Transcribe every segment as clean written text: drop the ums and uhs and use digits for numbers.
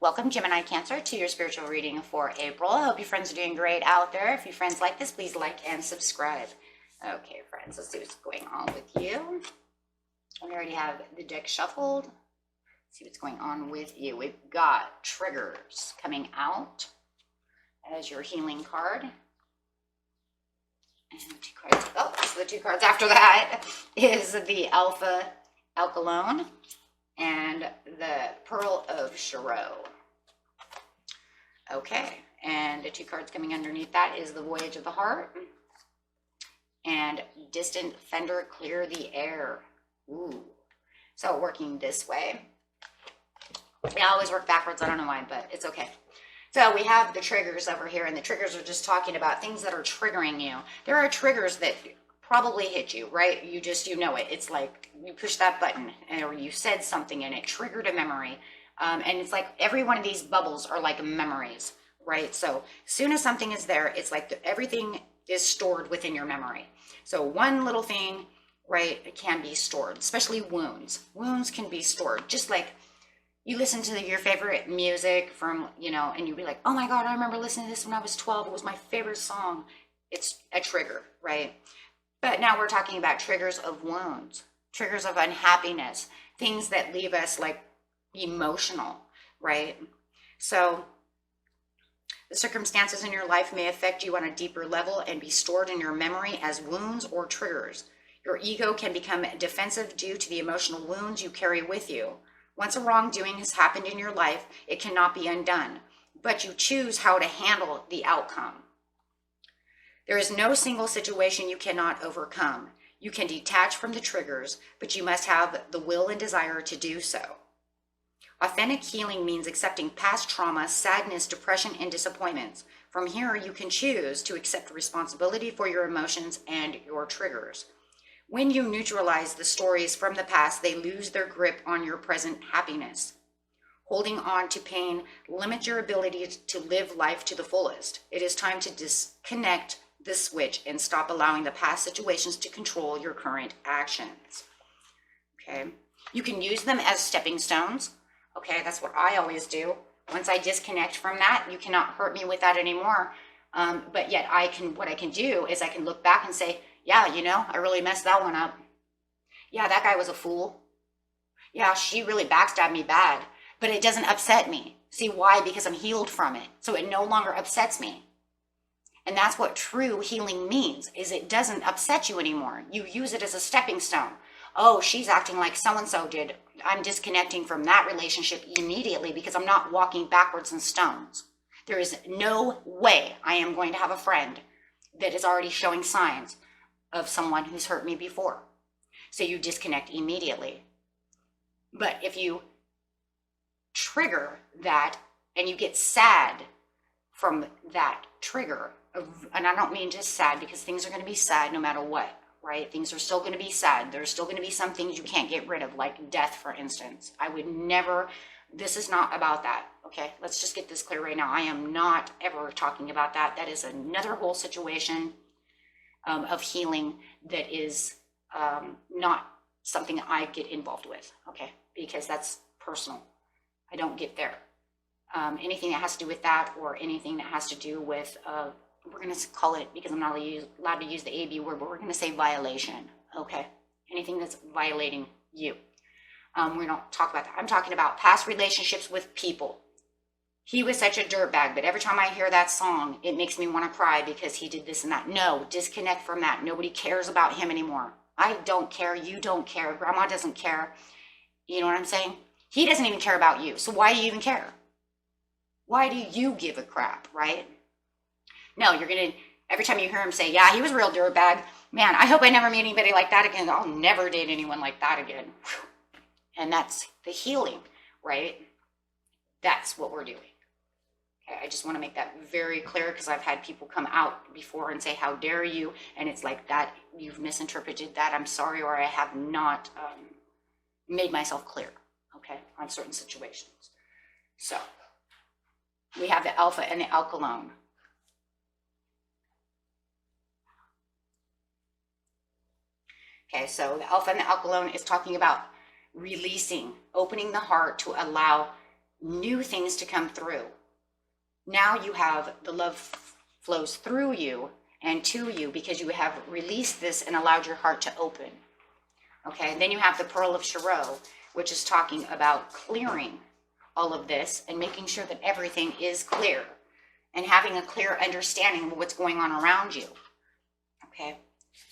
Welcome, Gemini Cancer, to your spiritual reading for April. I hope your friends are doing great out there. If your friends like this, please like and subscribe. Okay, friends, let's see what's going on with you. We already have the deck shuffled. Let's see what's going on with you. We've got triggers coming out as your healing card. And two cards. Oh, so the two cards after that is the Alpha Alkalone and the Pearl of Chiro. Okay, and the two cards coming underneath that is the Voyage of the Heart and Distant Fender, Clear the Air. Ooh, so working this way. They always work backwards, I don't know why, but it's okay. So we have the triggers over here, and the triggers are just talking about things that are triggering you. There are triggers that probably hit you, right? You know it. It's like you push that button or you said something and it triggered a memory. And it's like every one of these bubbles are like memories, right? So as soon as something is there, it's like everything is stored within your memory. So one little thing, right, it can be stored, especially wounds. Wounds can be stored, just like you listen to your favorite music from, and you'd be like, oh my God, I remember listening to this when I was 12. It was my favorite song. It's a trigger, right? But now we're talking about triggers of wounds, triggers of unhappiness, things that leave us like emotional, right? So the circumstances in your life may affect you on a deeper level and be stored in your memory as wounds or triggers. Your ego can become defensive due to the emotional wounds you carry with you. Once a wrongdoing has happened in your life, it cannot be undone, but you choose how to handle the outcome. There is no single situation you cannot overcome. You can detach from the triggers, but you must have the will and desire to do so. Authentic healing means accepting past trauma, sadness, depression, and disappointments. From here, you can choose to accept responsibility for your emotions and your triggers. When you neutralize the stories from the past, they lose their grip on your present happiness. Holding on to pain limits your ability to live life to the fullest. It is time to disconnect the switch and stop allowing the past situations to control your current actions. Okay, you can use them as stepping stones. Okay, that's what I always do. Once I disconnect from that, you cannot hurt me with that anymore. But yet what I can do is I can look back and say, yeah, I really messed that one up. Yeah, that guy was a fool. Yeah, she really backstabbed me bad, but it doesn't upset me. See why? Because I'm healed from it. So it no longer upsets me. And that's what true healing means, is it doesn't upset you anymore. You use it as a stepping stone. Oh, she's acting like so-and-so did. I'm disconnecting from that relationship immediately because I'm not walking backwards in stones. There is no way I am going to have a friend that is already showing signs of someone who's hurt me before. So you disconnect immediately. But if you trigger that and you get sad from that trigger, and I don't mean just sad because things are going to be sad no matter what, right? Things are still going to be sad. There's still going to be some things you can't get rid of, like death, for instance. I would never, this is not about that, okay? Let's just get this clear right now. I am not ever talking about that. That is another whole situation of healing that is not something I get involved with, okay? Because that's personal. I don't get there. Anything that has to do with that or anything that has to do with, we're going to call it, because I'm not allowed to use the AB word, but we're going to say violation, okay? Anything that's violating you. We don't talk about that. I'm talking about past relationships with people. He was such a dirtbag, but every time I hear that song, it makes me want to cry because he did this and that. No, disconnect from that. Nobody cares about him anymore. I don't care. You don't care. Grandma doesn't care. You know what I'm saying? He doesn't even care about you. So why do you even care? Why do you give a crap, right? No, you're going to, every time you hear him say, yeah, he was a real dirtbag. Man, I hope I never meet anybody like that again. I'll never date anyone like that again. And that's the healing, right? That's what we're doing. Okay, I just want to make that very clear because I've had people come out before and say, how dare you? And it's like that, you've misinterpreted that. I'm sorry, or I have not made myself clear, okay, on certain situations. So we have the Alpha and the Alkalone. Okay, so the Alpha and the Alkalone is talking about releasing, opening the heart to allow new things to come through. Now you have the love flows through you and to you because you have released this and allowed your heart to open. Okay, and then you have the Pearl of Chiro, which is talking about clearing all of this and making sure that everything is clear and having a clear understanding of what's going on around you. Okay,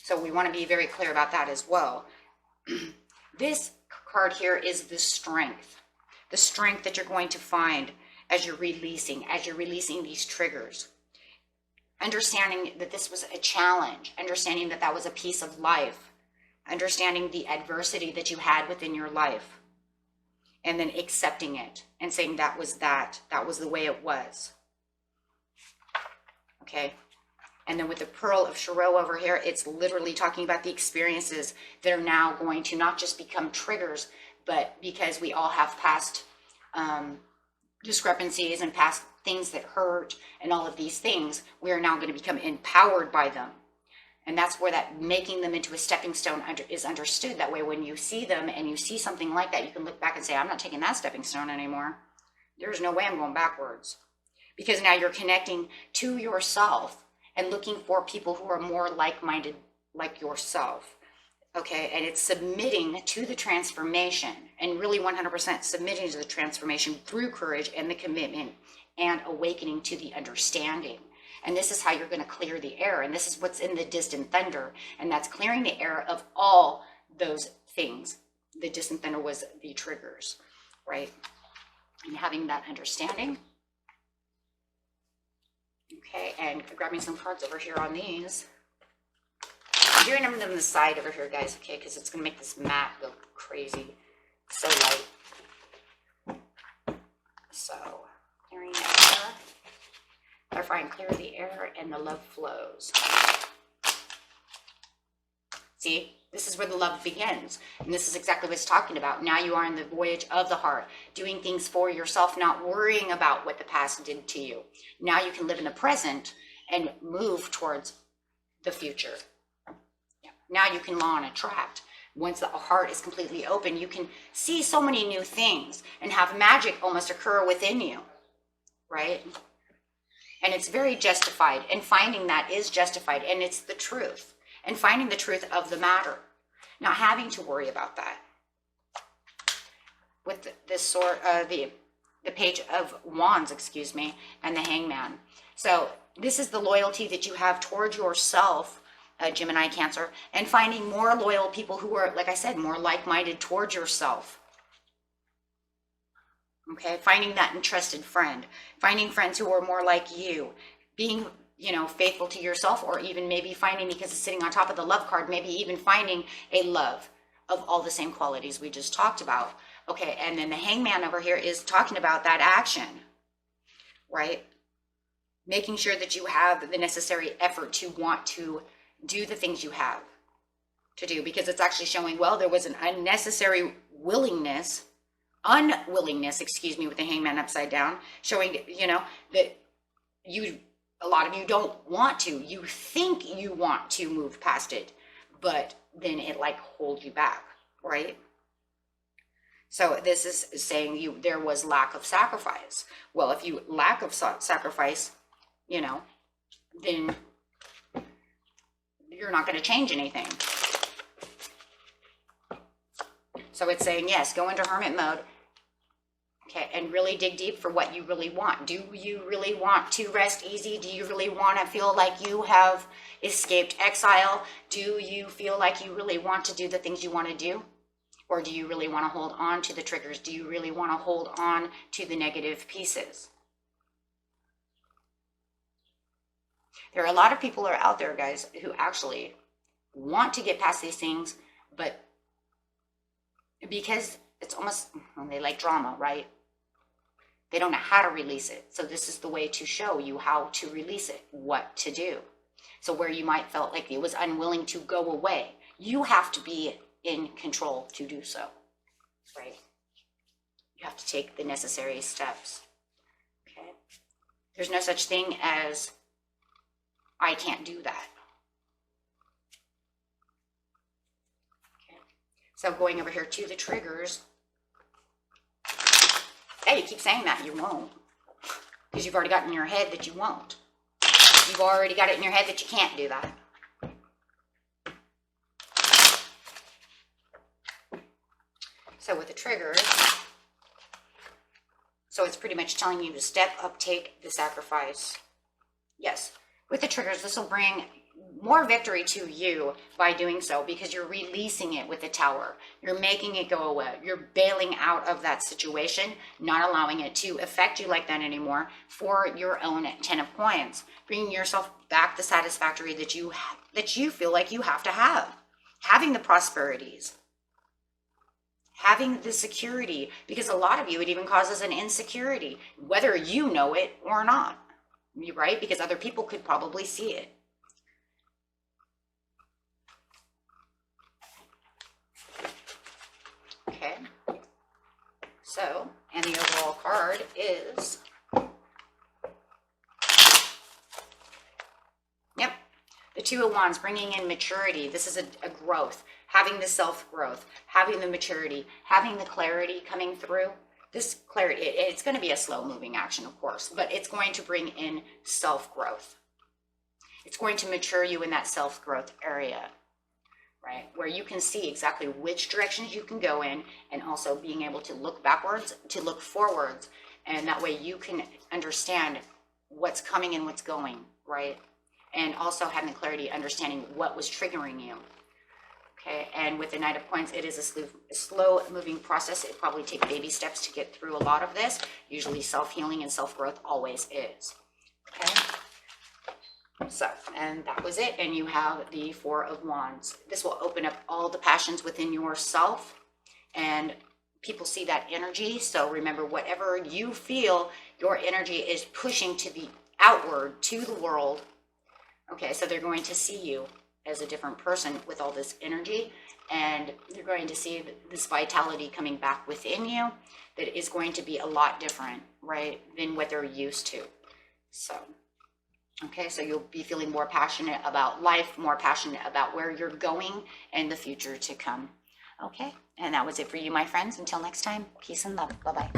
so we want to be very clear about that as well. This card here is the strength that you're going to find as you're releasing these triggers. Understanding that this was a challenge, understanding that that was a piece of life, understanding the adversity that you had within your life, and then accepting it and saying that was the way it was. Okay. And then with the Pearl of Chiro over here, it's literally talking about the experiences that are now going to not just become triggers, but because we all have past discrepancies and past things that hurt and all of these things, we are now going to become empowered by them. And that's where that making them into a stepping stone is understood. That way, when you see them and you see something like that, you can look back and say, I'm not taking that stepping stone anymore. There's no way I'm going backwards. Because now you're connecting to yourself and looking for people who are more like-minded like yourself. Okay, and it's submitting to the transformation and really 100% submitting to the transformation through courage and the commitment and awakening to the understanding. And this is how you're going to clear the air. And this is what's in the distant thunder. And that's clearing the air of all those things. The distant thunder was the triggers, right? And having that understanding. Okay, and grabbing some cards over here on these. I'm doing them on the side over here, guys, okay, because it's going to make this mat go crazy. So light. So, clearing the air. Clarify and clear the air, and the love flows. See, this is where the love begins. And this is exactly what it's talking about. Now you are in the voyage of the heart, doing things for yourself, not worrying about what the past did to you. Now you can live in the present and move towards the future. Yeah. Now you can law and attract. Once the heart is completely open, you can see so many new things and have magic almost occur within you, right? And it's very justified, and finding that is justified, and it's the truth, and finding the truth of the matter, not having to worry about that. With this sword, the Page of Wands, excuse me, and the Hangman. So this is the loyalty that you have towards yourself, Gemini, Cancer, and finding more loyal people who are, like I said, more like-minded towards yourself. Okay, finding that entrusted friend, finding friends who are more like you, being, faithful to yourself, or even maybe finding, because it's sitting on top of the love card, maybe even finding a love of all the same qualities we just talked about. Okay, and then the Hangman over here is talking about that action, right? Making sure that you have the necessary effort to want to do the things you have to do, because it's actually showing, well, there was an unnecessary unwillingness, with the Hangman upside down, showing, that a lot of you don't want to. You think you want to move past it, but then it holds you back, right? So this is saying there was lack of sacrifice. Well, if you lack of sacrifice, then you're not going to change anything. So it's saying, yes, go into hermit mode. Okay, and really dig deep for what you really want. Do you really want to rest easy? Do you really want to feel like you have escaped exile? Do you feel like you really want to do the things you want to do? Or do you really want to hold on to the triggers? Do you really want to hold on to the negative pieces? There are a lot of people who are out there, guys, who actually want to get past these things, but because it's almost, they like drama, right? They don't know how to release it. So this is the way to show you how to release it, what to do. So where you might felt like it was unwilling to go away, you have to be in control to do so, right? You have to take the necessary steps, okay? There's no such thing as, I can't do that. Okay. So going over here to the triggers, Yeah, you keep saying that, you won't. Because you've already got in your head that you won't. You've already got it in your head that you can't do that. So with the triggers, so it's pretty much telling you to step up, take the sacrifice. Yes, with the triggers, this will bring more victory to you by doing so, because you're releasing it with the Tower. You're making it go away. You're bailing out of that situation, not allowing it to affect you like that anymore for your own 10 of Coins, bringing yourself back the satisfactory that you feel like you have to have, having the prosperities, having the security, because a lot of you, it even causes an insecurity, whether you know it or not, right? Because other people could probably see it. Okay, so, and the overall card is, yep, the Two of Wands, bringing in maturity. This is a growth, having the self-growth, having the maturity, having the clarity coming through. This clarity, it's going to be a slow-moving action, of course, but it's going to bring in self-growth. It's going to mature you in that self-growth area, right? Where you can see exactly which directions you can go in, and also being able to look backwards, to look forwards, and that way you can understand what's coming and what's going, right? And also having clarity, understanding what was triggering you. Okay, and with the Knight of Coins, it is a slow moving process. It probably takes baby steps to get through a lot of this. Usually self-healing and self-growth always is. Okay, so, and that was it. And you have the Four of Wands. This will open up all the passions within yourself, and people see that energy. So remember, whatever you feel, your energy is pushing to the outward, to the world. Okay, so they're going to see you as a different person with all this energy, and you're going to see this vitality coming back within you that is going to be a lot different, right, than what they're used to. So, okay, so you'll be feeling more passionate about life, more passionate about where you're going and the future to come. Okay, and that was it for you, my friends. Until next time, peace and love. Bye-bye.